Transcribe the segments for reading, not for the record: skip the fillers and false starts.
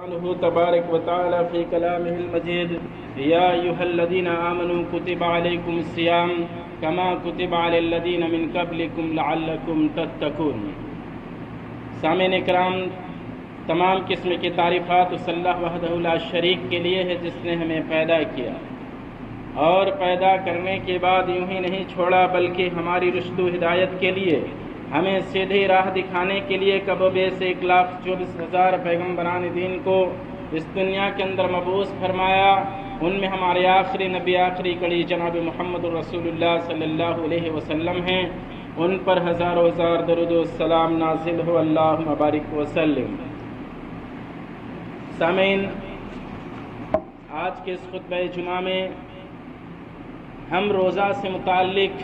عنہ تبارک و تعالی فی کلامہ المجید یا ایھا الذین آمنوا کتب علیکم الصیام کما کتب علی الذین من قبلکم لعلکم تتقون۔ سامعین کرام، تمام قسم کی تعریفات اس اللہ وحدہ لا شریک کے لیے ہے جس نے ہمیں پیدا کیا اور پیدا کرنے کے بعد یوں ہی نہیں چھوڑا بلکہ ہماری رشد و ہدایت کے لیے، ہمیں سیدھی راہ دکھانے کے لیے کب و بیش 1,24,000 پیغمبران دین کو اس دنیا کے اندر مبعوث فرمایا۔ ان میں ہمارے آخری نبی، آخری کڑی جناب محمد رسول اللہ صلی اللہ علیہ وسلم ہیں۔ ان پر ہزاروں ہزار درود و سلام نازل ہو، اللہم بارک وسلم۔ سامعین، آج کے اس خطبہ جمعہ میں ہم روزہ سے متعلق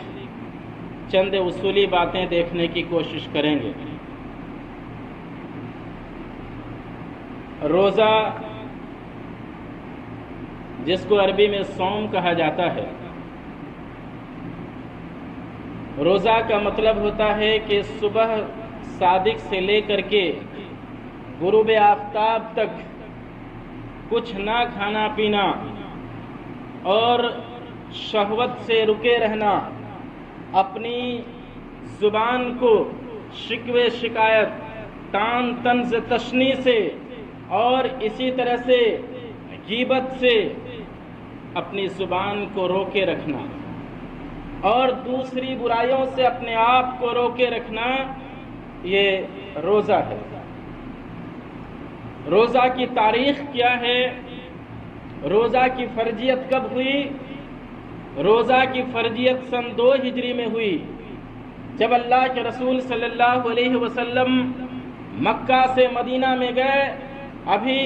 چند اصولی باتیں دیکھنے کی کوشش کریں گے۔ روزہ، جس کو عربی میں صوم کہا جاتا ہے، روزہ کا مطلب ہوتا ہے کہ صبح صادق سے لے کر کے غروب آفتاب تک کچھ نہ کھانا پینا اور شہوت سے رکے رہنا، اپنی زبان کو شکوے شکایت، تان طنز تشنی سے اور اسی طرح سے غیبت سے اپنی زبان کو روکے رکھنا اور دوسری برائیوں سے اپنے آپ کو روکے رکھنا، یہ روزہ ہے۔ روزہ کی تاریخ کیا ہے؟ روزہ کی فرضیت کب ہوئی؟ روزہ کی فرضیت سن 2 ہجری میں ہوئی، جب اللہ کے رسول صلی اللہ علیہ وسلم مکہ سے مدینہ میں گئے۔ ابھی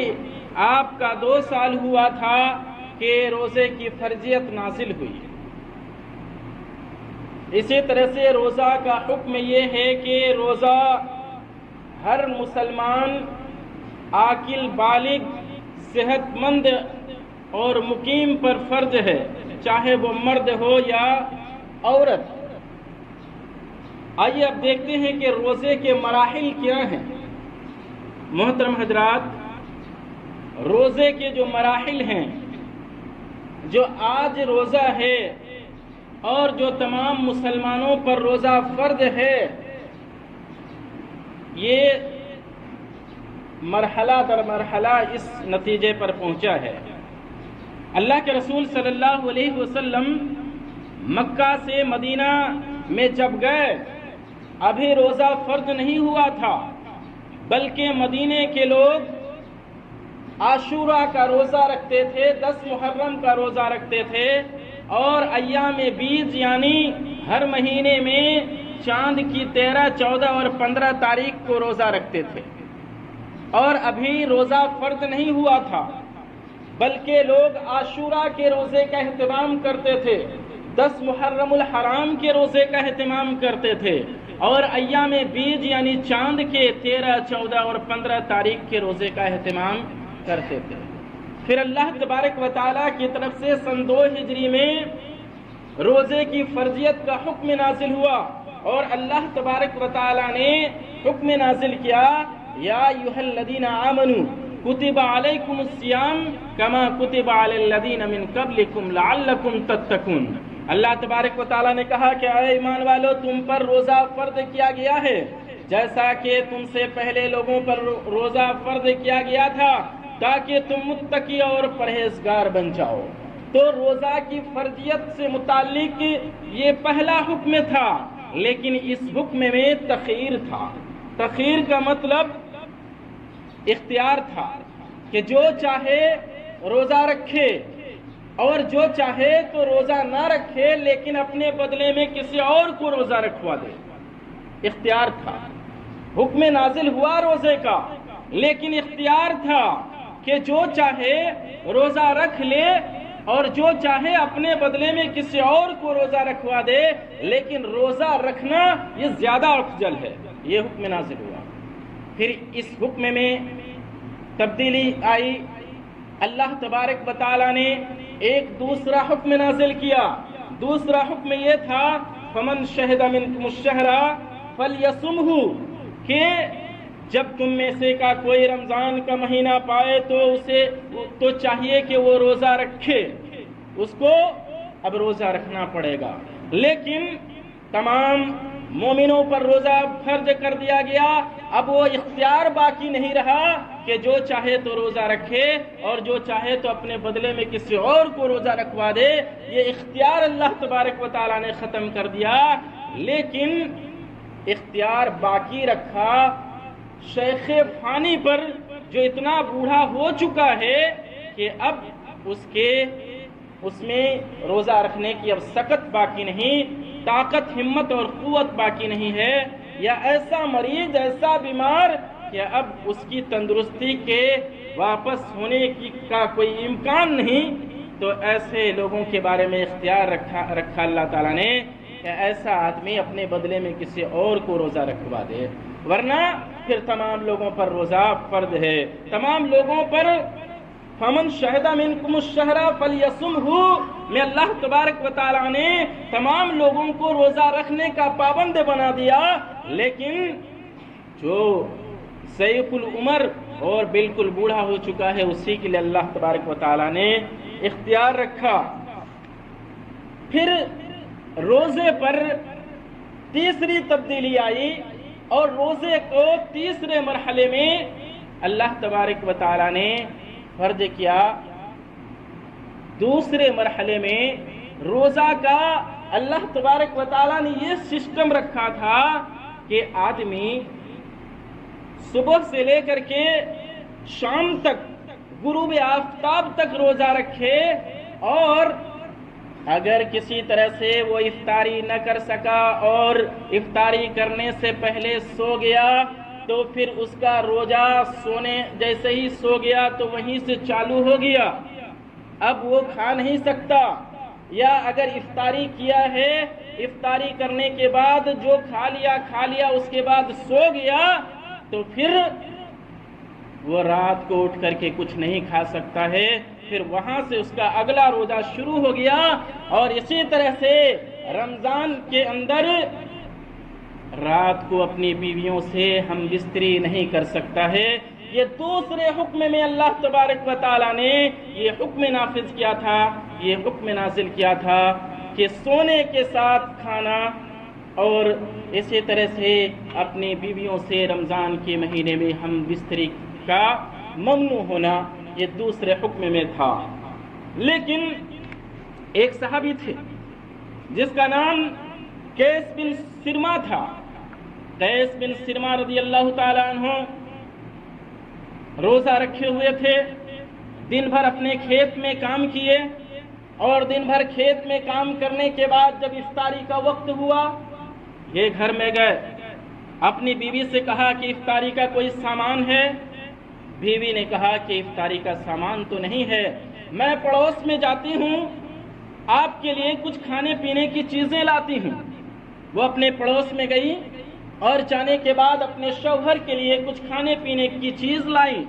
آپ کا 2 سال ہوا تھا کہ روزے کی فرضیت نازل ہوئی۔ اسی طرح سے روزہ کا حکم یہ ہے کہ روزہ ہر مسلمان عاقل، بالغ، صحت مند اور مقیم پر فرض ہے، چاہے وہ مرد ہو یا عورت۔ آئیے اب دیکھتے ہیں کہ روزے کے مراحل کیا ہیں۔ محترم حضرات، روزے کے جو مراحل ہیں، جو آج روزہ ہے اور جو تمام مسلمانوں پر روزہ فرض ہے، یہ مرحلہ در مرحلہ اس نتیجے پر پہنچا ہے۔ اللہ کے رسول صلی اللہ علیہ وسلم مکہ سے مدینہ میں جب گئے، ابھی روزہ فرض نہیں ہوا تھا، بلکہ مدینے کے لوگ عاشورہ کا روزہ رکھتے تھے، 10 محرم کا روزہ رکھتے تھے، اور ایام بیض یعنی ہر مہینے میں چاند کی 13، 14 اور 15 تاریخ کو روزہ رکھتے تھے، اور ابھی روزہ فرض نہیں ہوا تھا، بلکہ لوگ عاشورہ کے روزے کا اہتمام کرتے تھے، 10 محرم الحرام کے روزے کا اہتمام کرتے تھے، اور ایام بیض یعنی چاند کے 13، 14 اور 15 تاریخ کے روزے کا اہتمام کرتے تھے۔ پھر اللہ تبارک و تعالیٰ کی طرف سے سن 2 ہجری میں روزے کی فرضیت کا حکم نازل ہوا، اور اللہ تبارک و تعالیٰ نے حکم نازل کیا، یا ایھا الذین آمنوا کتب علیکم الصیام کما کتب علی الذین من قبلکم لعلکم تتقون۔ اللہ تبارک و تعالیٰ نے کہا کہ اے ایمان والو، تم پر روزہ فرض کیا گیا ہے جیسا کہ تم سے پہلے لوگوں پر روزہ فرض کیا گیا تھا، تاکہ تم متقی اور پرہیزگار بن جاؤ۔ تو روزہ کی فرضیت سے متعلق یہ پہلا حکم تھا، لیکن اس حکم میں تخییر تھا۔ تخییر کا مطلب اختیار تھا کہ جو چاہے روزہ رکھے اور جو چاہے تو روزہ نہ رکھے، لیکن اپنے بدلے میں کسی اور کو روزہ رکھوا دے۔ اختیار تھا، حکم نازل ہوا روزے کا، لیکن اختیار تھا کہ جو چاہے روزہ رکھ لے اور جو چاہے اپنے بدلے میں کسی اور کو روزہ رکھوا دے، لیکن روزہ رکھنا یہ زیادہ افضل ہے۔ یہ حکم نازل ہوا۔ پھر اس حکم میں تبدیلی آئی، اللہ تبارک و تعالیٰ نے ایک دوسرا حکم نازل کیا۔ دوسرا حکم یہ تھا، فمن شہد منکم الشہر فلیصمہ، کہ جب تم میں سے کا کوئی رمضان کا مہینہ پائے تو اسے تو چاہیے کہ وہ روزہ رکھے، اس کو اب روزہ رکھنا پڑے گا۔ لیکن تمام مومنوں پر روزہ فرض کر دیا گیا، اب وہ اختیار باقی نہیں رہا کہ جو چاہے تو روزہ رکھے اور جو چاہے تو اپنے بدلے میں کسی اور کو روزہ رکھوا دے۔ یہ اختیار اللہ تبارک و تعالیٰ نے ختم کر دیا، لیکن اختیار باقی رکھا شیخ فانی پر جو اتنا بوڑھا ہو چکا ہے کہ اب اس میں روزہ رکھنے کی اب سکت باقی نہیں، طاقت، ہمت اور قوت باقی نہیں ہے، یا ایسا مریض، ایسا بیمار کہ اب اس کی تندرستی کے واپس ہونے کا کوئی امکان نہیں، تو ایسے لوگوں کے بارے میں اختیار رکھا اللہ تعالیٰ نے کہ ایسا آدمی اپنے بدلے میں کسی اور کو روزہ رکھوا دے، ورنہ پھر تمام لوگوں پر روزہ فرض ہے۔ تمام لوگوں پر فمن شہد منکم الشہر فلیصمہ میں اللہ تبارک و تعالیٰ نے تمام لوگوں کو روزہ رکھنے کا پابند بنا دیا، لیکن جو شیخ العمر اور بالکل بوڑھا ہو چکا ہے اسی کے لیے اللہ تبارک و تعالیٰ نے اختیار رکھا۔ پھر روزے پر تیسری تبدیلی آئی اور روزے کو تیسرے مرحلے میں اللہ تبارک و تعالیٰ نے فرض کیا۔ دوسرے مرحلے میں روزہ کا اللہ تبارک و تعالیٰ نے یہ سسٹم رکھا تھا کہ آدمی صبح سے لے کر کے شام تک، غروب آفتاب تک روزہ رکھے، اور اگر کسی طرح سے وہ افطاری نہ کر سکا اور افطاری کرنے سے پہلے سو گیا تو پھر اس کا روزہ سونے جیسے ہی سو گیا تو وہیں سے چالو ہو گیا، اب وہ کھا نہیں سکتا۔ یا اگر افطاری کیا ہے، افطاری کرنے کے بعد جو کھا لیا اس کے بعد سو گیا تو پھر وہ رات کو اٹھ کر کے کچھ نہیں کھا سکتا ہے، پھر وہاں سے اس کا اگلا روزہ شروع ہو گیا۔ اور اسی طرح سے رمضان کے اندر رات کو اپنی بیویوں سے ہم بستری نہیں کر سکتا ہے۔ یہ دوسرے حکم میں اللہ تبارک و تعالیٰ نے یہ حکم نافذ کیا تھا، یہ حکم نازل کیا تھا کہ سونے کے ساتھ کھانا اور اسی طرح سے اپنی بیویوں سے رمضان کے مہینے میں ہم بستری کا ممنوع ہونا، یہ دوسرے حکم میں تھا۔ لیکن ایک صحابی تھے جس کا نام قیس بن سرما تھا۔ قیس بن سرما رضی اللہ تعالیٰ عنہ روزہ رکھے ہوئے تھے، دن بھر اپنے کھیت میں کام کیے، اور دن بھر کھیت میں کام کرنے کے بعد جب افطاری کا وقت ہوا یہ گھر میں گئے، اپنی بیوی سے کہا کہ افطاری کا کوئی سامان ہے؟ بیوی نے کہا کہ افطاری کا سامان تو نہیں ہے، میں پڑوس میں جاتی ہوں، آپ کے لیے کچھ کھانے پینے کی چیزیں لاتی ہوں۔ وہ اپنے پڑوس میں گئی اور جانے کے بعد اپنے شوہر کے لیے کچھ کھانے پینے کی چیز لائیں،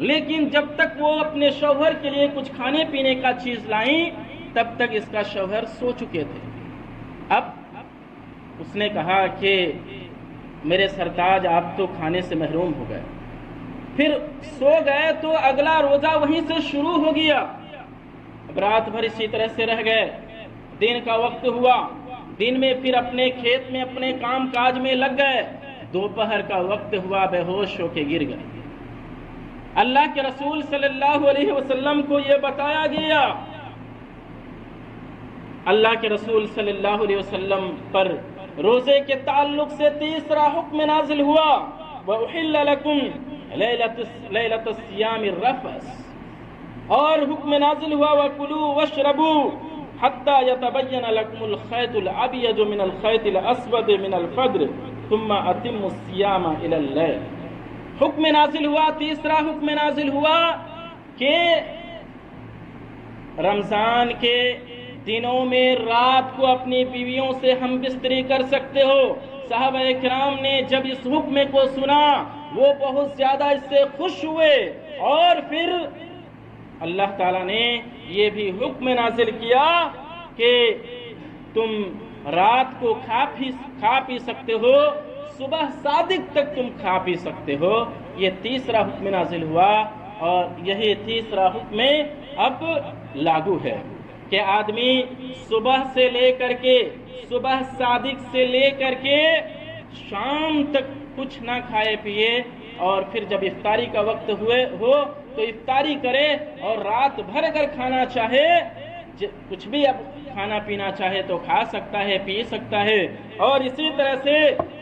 لیکن جب تک وہ اپنے شوہر کے لیے کچھ کھانے پینے کا چیز لائیں تب تک اس کا شوہر سو چکے تھے۔ اب اس نے کہا کہ میرے سرتاج آپ تو کھانے سے محروم ہو گئے، پھر سو گئے تو اگلا روزہ وہیں سے شروع ہو گیا۔ اب رات بھر اسی طرح سے رہ گئے، دن کا وقت ہوا، دن میں پھر اپنے کھیت میں اپنے کام کاج میں لگ گئے، دوپہر کا وقت ہوا، بے ہوش ہو کے گر گئے۔ اللہ کے رسول صلی اللہ علیہ وسلم کو یہ بتایا گیا، اللہ کے رسول صلی اللہ علیہ وسلم پر روزے کے تعلق سے تیسرا حکم نازل ہوا، وَأُحِلَّ لَكُمْ لَيْلَةَ الصِّيَامِ الرَّفَثُ، اور حکم نازل ہوا وَكُلُوا وَاشْرَبُوا حَتَّى يَتَبَيَّنَ لَكُمُ الْخَيْطُ الْأَبْيَضُ مِنَ الْخَيْطِ الْأَسْوَدِ مِنَ الْفَجْرِ ثُمَّ أَتِمُّوا الصِّيَامَ إِلَى اللَّيْلِ۔ حکم نازل ہوا، تیسرا حکم نازل ہوا کہ رمضان کے دنوں میں رات کو اپنی بیویوں سے ہم بستری کر سکتے ہو۔ صحابہ کرام نے جب اس حکم کو سنا وہ بہت زیادہ اس سے خوش ہوئے، اور پھر اللہ تعالیٰ نے یہ بھی حکم نازل کیا کہ تم رات کو کھا پی سکتے ہو، صبح صادق تک تم کھا پی سکتے ہو۔ یہ تیسرا حکم نازل ہوا اور یہی تیسرا حکم اب لاگو ہے کہ آدمی صبح سے لے کر کے، صبح صادق سے لے کر کے شام تک کچھ نہ کھائے پیے، اور پھر جب افطاری کا وقت ہو تو افطاری کرے، اور رات بھر اگر کھانا چاہے، کچھ بھی اب کھانا پینا چاہے تو کھا سکتا ہے، پی سکتا ہے۔ اور اسی طرح سے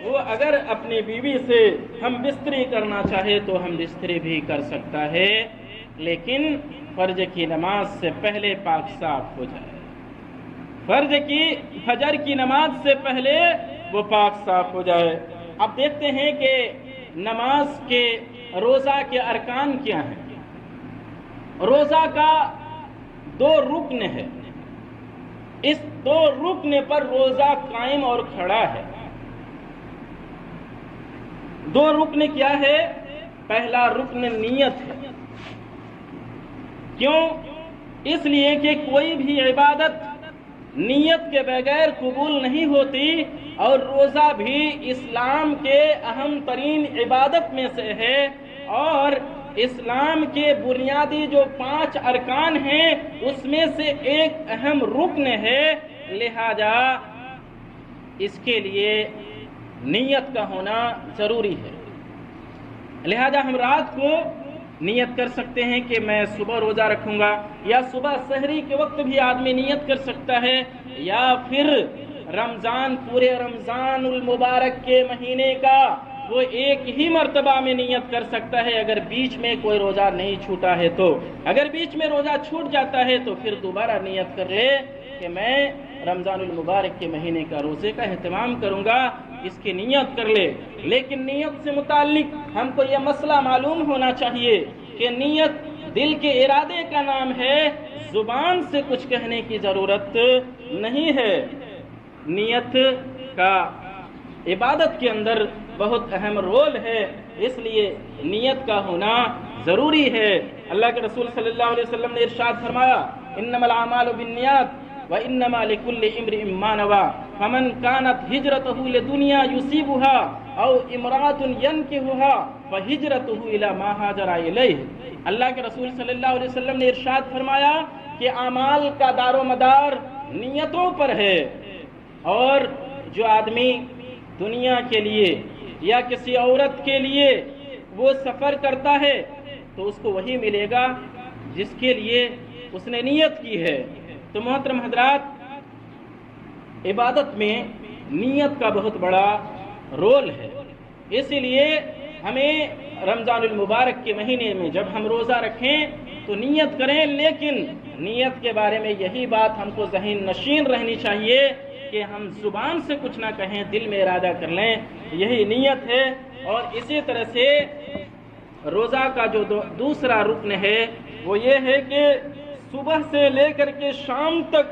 وہ اگر اپنی بیوی سے ہم بستری کرنا چاہے تو ہم بستری بھی کر سکتا ہے، لیکن فرض کی نماز سے پہلے پاک صاف ہو جائے۔ فرض کی فجر کی نماز سے پہلے وہ پاک صاف ہو جائے۔ اب دیکھتے ہیں کہ نماز کے، روزہ کے ارکان کیا ہیں۔ روزہ کا 2 رکن ہے، اس 2 رکن پر روزہ قائم اور کھڑا ہے۔ 2 رکن کیا ہے؟ پہلا رکن نیت ہے۔ کیوں؟ اس لیے کہ کوئی بھی عبادت نیت کے بغیر قبول نہیں ہوتی، اور روزہ بھی اسلام کے اہم ترین عبادت میں سے ہے، اور اسلام کے بنیادی جو 5 ارکان ہیں اس میں سے ایک اہم رکن ہے، لہذا اس کے لیے نیت کا ہونا ضروری ہے۔ لہذا ہم رات کو نیت کر سکتے ہیں کہ میں صبح روزہ رکھوں گا، یا صبح سحری کے وقت بھی آدمی نیت کر سکتا ہے، یا پھر رمضان، پورے رمضان المبارک کے مہینے کا وہ ایک ہی مرتبہ میں نیت کر سکتا ہے، اگر بیچ میں کوئی روزہ نہیں چھوٹا ہے تو۔ اگر بیچ میں روزہ چھوٹ جاتا ہے تو پھر دوبارہ نیت کر لے کہ میں رمضان المبارک کے مہینے کا روزے کا اہتمام کروں گا، اس کی نیت کر لے۔ لیکن نیت سے متعلق ہم کو یہ مسئلہ معلوم ہونا چاہیے کہ نیت دل کے ارادے کا نام ہے، زبان سے کچھ کہنے کی ضرورت نہیں ہے۔ نیت کا عبادت کے اندر بہت اہم رول ہے، اس لیے نیت کا ہونا ضروری ہے۔ اللہ کے رسول صلی اللہ علیہ وسلم نے ارشاد فرمایا، انما الاعمال بالنیات وانما لكل امرئ ما نوى فمن كانت هجرته لدنيا يصيبها او امرأة ينكحها فهجرته الى ما هاجر اليه۔ اللہ کے رسول صلی اللہ علیہ وسلم نے ارشاد فرمایا کہ اعمال کا دار و مدار نیتوں پر ہے، اور جو آدمی دنیا کے لیے یا کسی عورت کے لیے وہ سفر کرتا ہے تو اس کو وہی ملے گا جس کے لیے اس نے نیت کی ہے۔ تو محترم حضرات، عبادت میں نیت کا بہت بڑا رول ہے، اسی لیے ہمیں رمضان المبارک کے مہینے میں جب ہم روزہ رکھیں تو نیت کریں، لیکن نیت کے بارے میں یہی بات ہم کو ذہن نشین رہنی چاہیے کہ ہم زبان سے کچھ نہ کہیں، دل میں ارادہ کر لیں، یہی نیت ہے۔ اور اسی طرح سے روزہ کا جو دوسرا رکن ہے وہ یہ ہے کہ صبح سے لے کر کے شام تک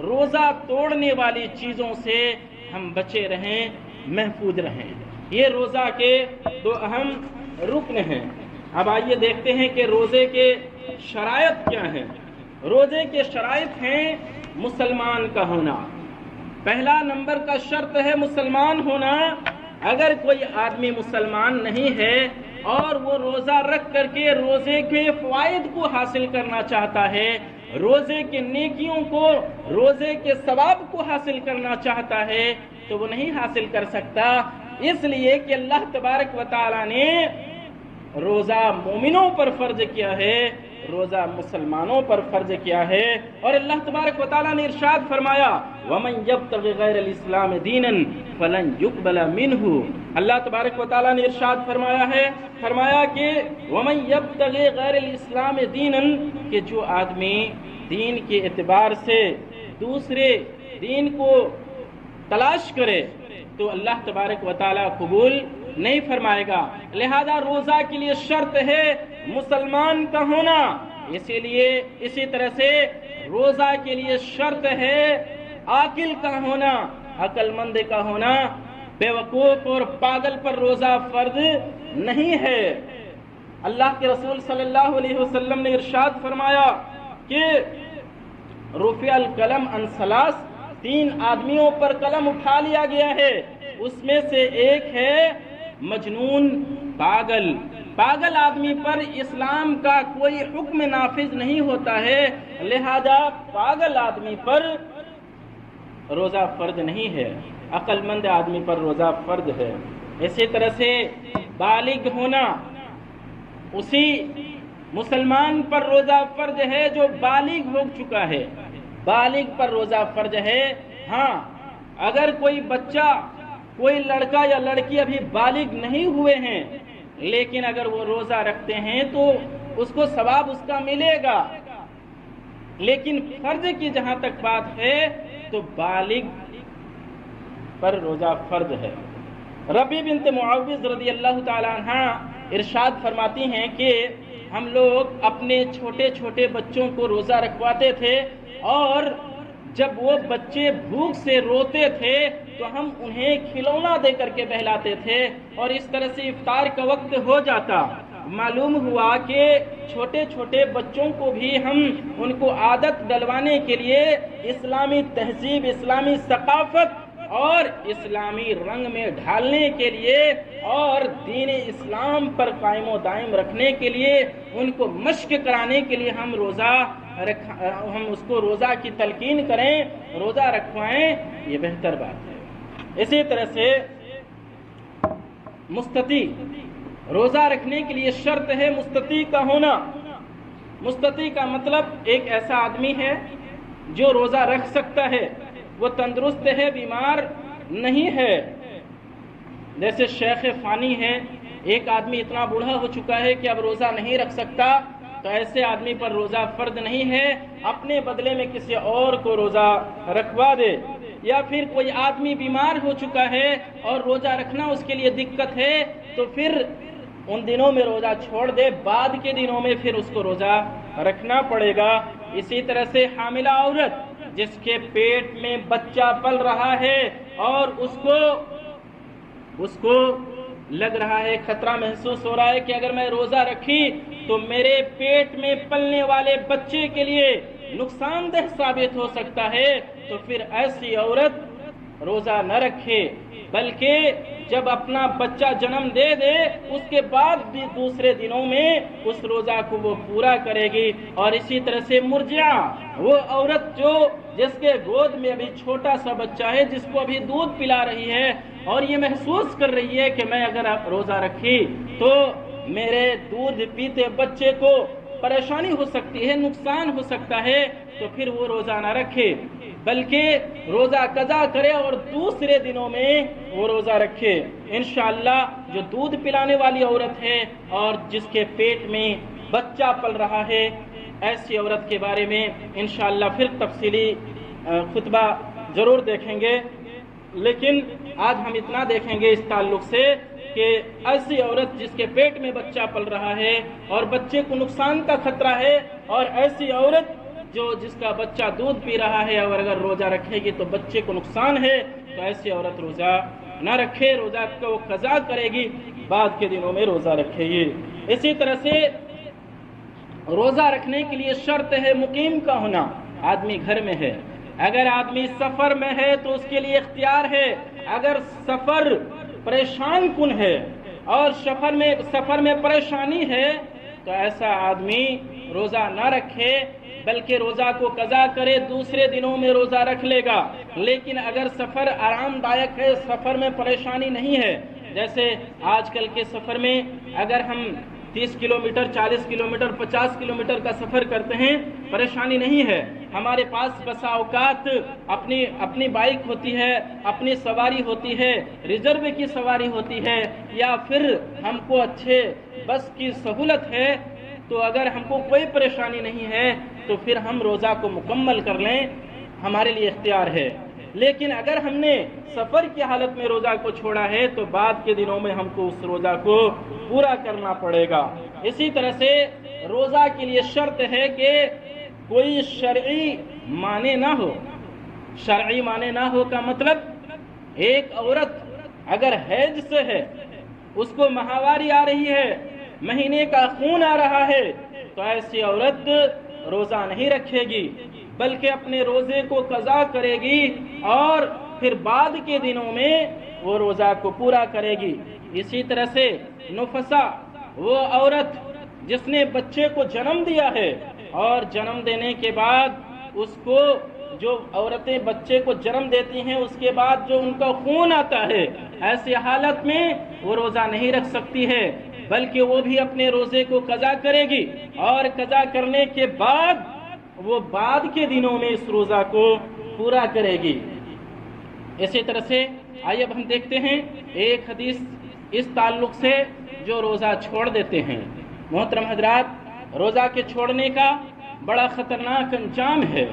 روزہ توڑنے والی چیزوں سے ہم بچے رہیں، محفوظ رہیں۔ یہ روزہ کے 2 اہم رکن ہیں۔ اب آئیے دیکھتے ہیں کہ روزے کے شرائط کیا ہیں۔ روزے کے شرائط ہیں مسلمان کا ہونا۔ پہلا نمبر کا شرط ہے مسلمان ہونا۔ اگر کوئی آدمی مسلمان نہیں ہے اور وہ روزہ رکھ کر کے روزے کے فوائد کو حاصل کرنا چاہتا ہے، روزے کے نیکیوں کو، روزے کے ثواب کو حاصل کرنا چاہتا ہے، تو وہ نہیں حاصل کر سکتا، اس لیے کہ اللہ تبارک و تعالیٰ نے روزہ مومنوں پر فرض کیا ہے، روزہ مسلمانوں پر فرض کیا ہے۔ اور اللہ تبارک و تعالیٰ نے ارشاد فرمایا، وَمَنْ يَبْتَغِ غَيْرَ الْإِسْلَامِ دِينًا فَلَنْ يُقْبَلَ مِنْهُ۔ اللہ تبارک و تعالیٰ نے ارشاد فرمایا کہ وَمَنْ يَبْتَغِ غَيْرَ الْإِسْلَامِ دِينًا، کہ جو آدمی دین کے اعتبار سے دوسرے دین کو تلاش کرے تو اللہ تبارک و تعالیٰ قبول نہیں فرمائے گا۔ لہذا روزہ کے لیے شرط ہے مسلمان کا ہونا، اسی طرح سے روزہ کے لیے شرط ہے عاقل کا ہونا، عقل مند کا ہونا۔ بے وقوف اور پاگل پر روزہ فرض نہیں ہے۔ اللہ کے رسول صلی اللہ علیہ وسلم نے ارشاد فرمایا کہ رفع القلم عن ثلاث، 3 آدمیوں پر قلم اٹھا لیا گیا ہے، اس میں سے ایک ہے مجنون، پاگل۔ پاگل آدمی پر اسلام کا کوئی حکم نافذ نہیں ہوتا ہے، لہذا پاگل آدمی پر روزہ فرض نہیں ہے، عقل مند آدمی پر روزہ فرض ہے۔ اسی طرح سے بالغ ہونا، اسی مسلمان پر روزہ فرض ہے جو بالغ ہو چکا ہے، بالغ پر روزہ فرض ہے۔ ہاں، اگر کوئی بچہ، کوئی لڑکا یا لڑکی ابھی بالغ نہیں ہوئے ہیں لیکن اگر وہ روزہ رکھتے ہیں تو اس کو ثواب اس کا ملے گا، لیکن فرض کی جہاں تک بات ہے تو بالغ پر روزہ فرض ہے۔ ربیع بنت معوذ رضی اللہ تعالی عنہ ارشاد فرماتی ہیں کہ ہم لوگ اپنے چھوٹے چھوٹے بچوں کو روزہ رکھواتے تھے، اور جب وہ بچے بھوک سے روتے تھے تو ہم انہیں کھلونا دے کر کے بہلاتے تھے، اور اس طرح سے افطار کا وقت ہو جاتا۔ معلوم ہوا کہ چھوٹے چھوٹے بچوں کو بھی ہم ان کو عادت ڈلوانے کے لیے اسلامی تہذیب، اسلامی ثقافت اور اسلامی رنگ میں ڈھالنے کے لیے اور دین اسلام پر قائم و دائم رکھنے کے لیے ان کو مشق کرانے کے لیے ہم اس کو روزہ کی تلقین کریں، روزہ رکھوائیں، یہ بہتر بات ہے۔ اسی طرح سے مستطیع، روزہ رکھنے کے لیے شرط ہے مستطیع کا ہونا۔ مستطیع کا مطلب ایک ایسا آدمی ہے جو روزہ رکھ سکتا ہے، وہ تندرست ہے، بیمار نہیں ہے۔ جیسے شیخ فانی ہے، ایک آدمی اتنا بوڑھا ہو چکا ہے کہ اب روزہ نہیں رکھ سکتا، تو ایسے آدمی پر روزہ فرض نہیں ہے، اپنے بدلے میں کسی اور کو روزہ رکھوا دے۔ یا پھر کوئی آدمی بیمار ہو چکا ہے اور روزہ رکھنا اس کے لیے دقت ہے، تو پھر ان دنوں میں روزہ چھوڑ دے، بعد کے دنوں میں پھر اس کو روزہ رکھنا پڑے گا۔ اسی طرح سے حاملہ عورت جس کے پیٹ میں بچہ پل رہا ہے اور اس کو لگ رہا ہے، خطرہ محسوس ہو رہا ہے کہ اگر میں روزہ رکھی تو میرے پیٹ میں پلنے والے بچے کے لیے نقصان دہ ثابت ہو سکتا ہے، تو پھر ایسی عورت روزہ نہ رکھے، بلکہ جب اپنا بچہ جنم دے دے اس کے بعد بھی دوسرے دنوں میں اس روزہ کو وہ پورا کرے گی۔ اور اسی طرح سے مرضعہ، وہ عورت جس کے گود میں ابھی چھوٹا سا بچہ ہے، جس کو ابھی دودھ پلا رہی ہے اور یہ محسوس کر رہی ہے کہ میں اگر روزہ رکھی تو میرے دودھ پیتے بچے کو پریشانی ہو سکتی ہے، نقصان ہو سکتا ہے، تو پھر وہ روزہ نہ رکھے، بلکہ روزہ قضا کرے اور دوسرے دنوں میں وہ روزہ رکھے۔ انشاءاللہ جو دودھ پلانے والی عورت ہے اور جس کے پیٹ میں بچہ پل رہا ہے، ایسی عورت کے بارے میں انشاءاللہ پھر تفصیلی خطبہ ضرور دیکھیں گے، لیکن آج ہم اتنا دیکھیں گے اس تعلق سے کہ ایسی عورت جس کے پیٹ میں بچہ پل رہا ہے اور بچے کو نقصان کا خطرہ ہے، اور ایسی عورت جس کا بچہ دودھ پی رہا ہے اور اگر روزہ رکھے گی تو بچے کو نقصان ہے، تو ایسی عورت روزہ نہ رکھے، روزہ کو قضا کرے گی، بعد کے دنوں میں روزہ رکھے گی۔ اسی طرح سے روزہ رکھنے کے لیے شرط ہے مقیم کا ہونا، آدمی گھر میں ہے، اگر آدمی سفر میں ہے تو اس کے لیے اختیار ہے، اگر سفر پریشان کن ہے اور سفر میں پریشانی ہے تو ایسا آدمی روزہ نہ رکھے، بلکہ روزہ کو قضا کرے، دوسرے دنوں میں روزہ رکھ لے گا۔ لیکن اگر سفر آرام دائق ہے، سفر میں پریشانی نہیں ہے، جیسے آج کل کے سفر میں اگر ہم 30 کلومیٹر، 40 کلومیٹر، 50 کلومیٹر کا سفر کرتے ہیں، پریشانی نہیں ہے، ہمارے پاس بسا اوقات اپنی بائک ہوتی ہے، اپنی سواری ہوتی ہے، ریزرو کی سواری ہوتی ہے، یا پھر ہم کو اچھے بس کی سہولت ہے، تو اگر ہم کو کوئی پریشانی نہیں ہے تو پھر ہم روزہ کو مکمل کر لیں، ہمارے لیے اختیار ہے۔ لیکن اگر ہم نے سفر کی حالت میں روزہ کو چھوڑا ہے تو بعد کے دنوں میں ہم کو اس روزہ کو پورا کرنا پڑے گا۔ اسی طرح سے روزہ کے لیے شرط ہے کہ کوئی شرعی معنی نہ ہو۔ شرعی معنی نہ ہو کا مطلب، ایک عورت اگر حیض سے ہے، اس کو ماہواری آ رہی ہے، مہینے کا خون آ رہا ہے، تو ایسی عورت روزہ نہیں رکھے گی، بلکہ اپنے روزے کو قضا کرے گی اور پھر بعد کے دنوں میں وہ روزہ کو پورا کرے گی۔ اسی طرح سے نفسا، وہ عورت جس نے بچے کو جنم دیا ہے اور جنم دینے کے بعد اس کو، جو عورتیں بچے کو جنم دیتی ہیں اس کے بعد جو ان کا خون آتا ہے، ایسی حالت میں وہ روزہ نہیں رکھ سکتی ہے، بلکہ وہ بھی اپنے روزے کو قضا کرے گی، اور قضا کرنے کے بعد وہ بعد کے دنوں میں اس روزہ کو پورا کرے گی۔ اسی طرح سے آئیے اب ہم دیکھتے ہیں ایک حدیث اس تعلق سے جو روزہ چھوڑ دیتے ہیں۔ محترم حضرات، روزہ کے چھوڑنے کا بڑا خطرناک انجام ہے۔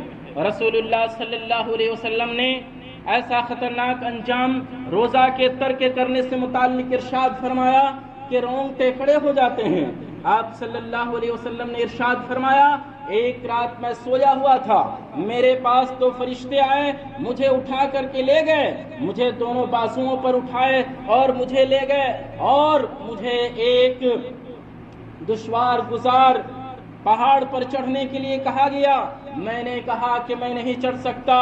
رسول اللہ صلی اللہ علیہ وسلم نے ایسا خطرناک انجام روزہ کے ترک کرنے سے متعلق ارشاد فرمایا کہ رونگٹے کھڑے ہو جاتے ہیں۔ آپ صلی اللہ علیہ وسلم نے ارشاد فرمایا، ایک رات میں سویا ہوا تھا، میرے پاس تو فرشتے آئے، مجھے اٹھا کر کے لے گئے، مجھے دونوں بازوؤں پر اٹھائے اور مجھے لے گئے، اور مجھے ایک دشوار گزار پہاڑ پر چڑھنے کے لیے کہا گیا۔ میں نے کہا کہ میں نہیں چڑھ سکتا۔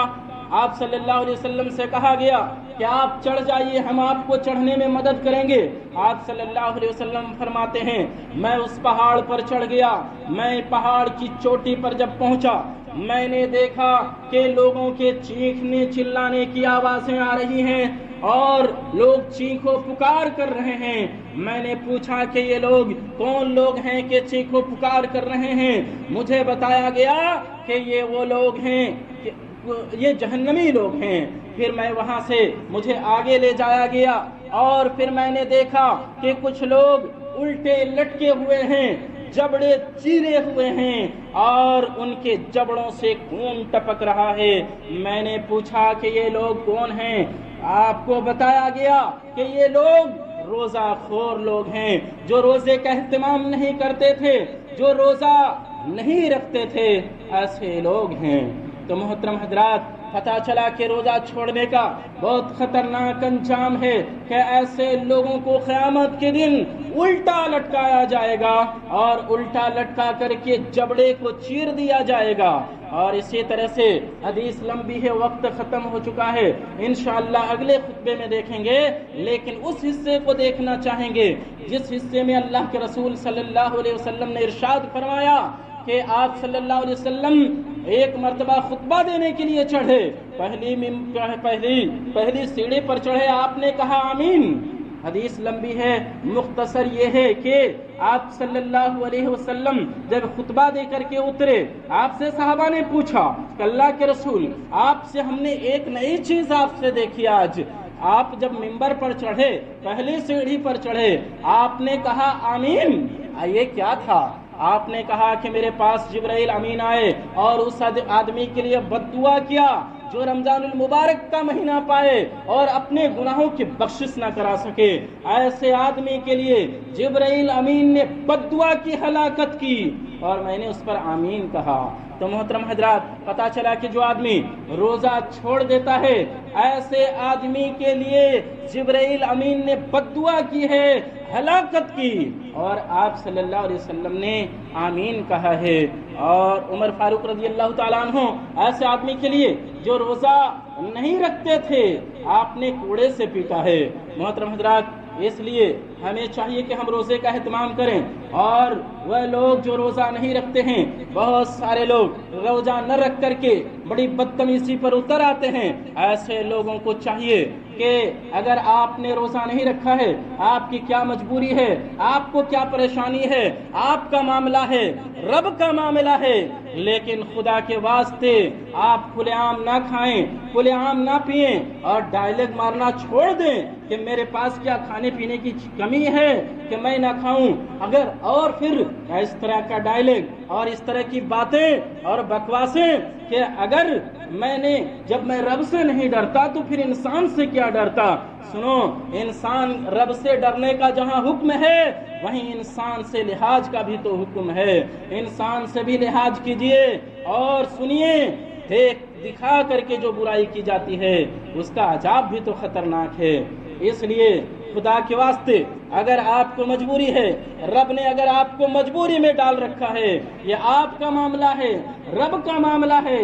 آپ صلی اللہ علیہ وسلم سے کہا گیا کہ آپ چڑھ جائیے، ہم آپ کو چڑھنے میں مدد کریں گے۔ آپ صلی اللہ علیہ وسلم فرماتے ہیں، میں اس پہاڑ پر چڑھ گیا۔ میں پہاڑ کی چوٹی پر جب پہنچا، میں نے دیکھا کہ لوگوں کے چیخنے چلانے کی آوازیں آ رہی ہیں اور لوگ چیخو پکار کر رہے ہیں۔ میں نے پوچھا کہ یہ لوگ کون لوگ ہیں کہ چیخو پکار کر رہے ہیں؟ مجھے بتایا گیا کہ یہ وہ لوگ ہیں، یہ جہنمی لوگ ہیں۔ پھر میں وہاں سے مجھے آگے لے جایا گیا اور پھر میں نے دیکھا کہ کچھ لوگ الٹے لٹکے ہوئے ہیں، جبڑے چیرے ہوئے ہیں اور ان کے جبڑوں سے خون ٹپک رہا ہے۔ میں نے پوچھا کہ یہ لوگ کون ہیں؟ آپ کو بتایا گیا کہ یہ لوگ روزہ خور لوگ ہیں، جو روزے کا اہتمام نہیں کرتے تھے، جو روزہ نہیں رکھتے تھے، ایسے لوگ ہیں۔ تو محترم حضرات، پتہ چلا کہ روزہ چھوڑنے کا بہت خطرناک انجام ہے کہ ایسے لوگوں کو قیامت کے دن الٹا لٹکایا جائے گا اور الٹا لٹکا کر کے جبڑے کو چیر دیا جائے گا۔ اور اسی طرح سے حدیث لمبی ہے، وقت ختم ہو چکا ہے، انشاءاللہ اگلے خطبے میں دیکھیں گے، لیکن اس حصے کو دیکھنا چاہیں گے جس حصے میں اللہ کے رسول صلی اللہ علیہ وسلم نے ارشاد فرمایا کہ آپ صلی اللہ علیہ وسلم ایک مرتبہ خطبہ دینے کے لیے چڑھے، پہلی سیڑھی پر چڑھے، آپ نے کہا آمین۔ حدیث لمبی ہے، مختصر یہ ہے کہ آپ صلی اللہ علیہ وسلم جب خطبہ دے کر کے اترے، آپ سے صحابہ نے پوچھا کہ اللہ کے رسول، آپ سے ہم نے ایک نئی چیز آپ سے دیکھی آج۔ آپ جب ممبر پر چڑھے، پہلی سیڑھی پر چڑھے، آپ نے کہا آمین۔ یہ کیا تھا؟ آپ نے کہا کہ میرے پاس جبرائیل امین آئے اور اس آدمی کے لیے بد دعا کیا جو رمضان المبارک کا مہینہ پائے اور اپنے گناہوں کی بخشش نہ کرا سکے۔ ایسے آدمی کے لیے جبرائیل امین نے بد دعا کی، ہلاکت کی، اور میں نے اس پر آمین کہا۔ تو محترم حضرات، پتہ چلا کہ جو آدمی روزہ چھوڑ دیتا ہے، ایسے آدمی کے لیے جبرائیل امین نے بد دعا کی ہے، ہلاکت کی، اور آپ صلی اللہ علیہ وسلم نے آمین کہا ہے۔ اور عمر فاروق رضی اللہ تعالیٰ عنہ ایسے آدمی کے لیے جو روزہ نہیں رکھتے تھے، آپ نے کوڑے سے پیٹا ہے۔ محترم حضرات، اس لیے ہمیں چاہیے کہ ہم روزے کا اہتمام کریں، اور وہ لوگ جو روزہ نہیں رکھتے ہیں، بہت سارے لوگ روزہ نہ رکھ کر کے بڑی بدتمیزی پر اتر آتے ہیں، ایسے لوگوں کو چاہیے کہ اگر آپ نے روزہ نہیں رکھا ہے، آپ کی کیا مجبوری ہے، آپ کو کیا پریشانی ہے، آپ کا معاملہ ہے، رب کا معاملہ ہے، لیکن خدا کے واسطے آپ کھلے عام نہ کھائیں، کھلے عام نہ پئیں، اور ڈائلگ مارنا چھوڑ دیں کہ میرے پاس کیا کھانے پینے کی کمی ہے کہ میں نہ کھاؤں۔ اگر اور پھر اس طرح کا ڈائلگ اور اس طرح کی باتیں اور بکواسیں کہ اگر جب میں رب سے نہیں ڈرتا تو پھر انسان سے کیا ڈرتا۔ سنو، انسان رب سے ڈرنے کا جہاں حکم ہے، وہیں انسان سے لحاظ کا بھی تو حکم ہے۔ انسان سے بھی لحاظ کیجئے اور سنیے، دکھا کر کے جو برائی کی جاتی ہے اس کا عذاب بھی تو خطرناک ہے۔ اس لیے خدا کے واسطے اگر آپ کو مجبوری ہے، رب نے اگر آپ کو مجبوری میں ڈال رکھا ہے، یہ آپ کا معاملہ ہے، رب کا معاملہ ہے،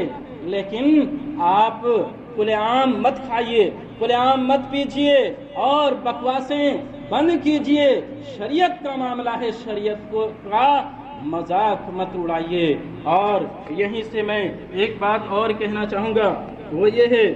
لیکن آپ کھلے عام مت کھائیے، کھلے عام مت پیجیے اور بکواسیں بند کیجیے۔ شریعت کا معاملہ ہے، شریعت کا مذاق مت اڑائیے۔ اور یہیں سے میں ایک بات اور کہنا چاہوں گا، وہ یہ ہے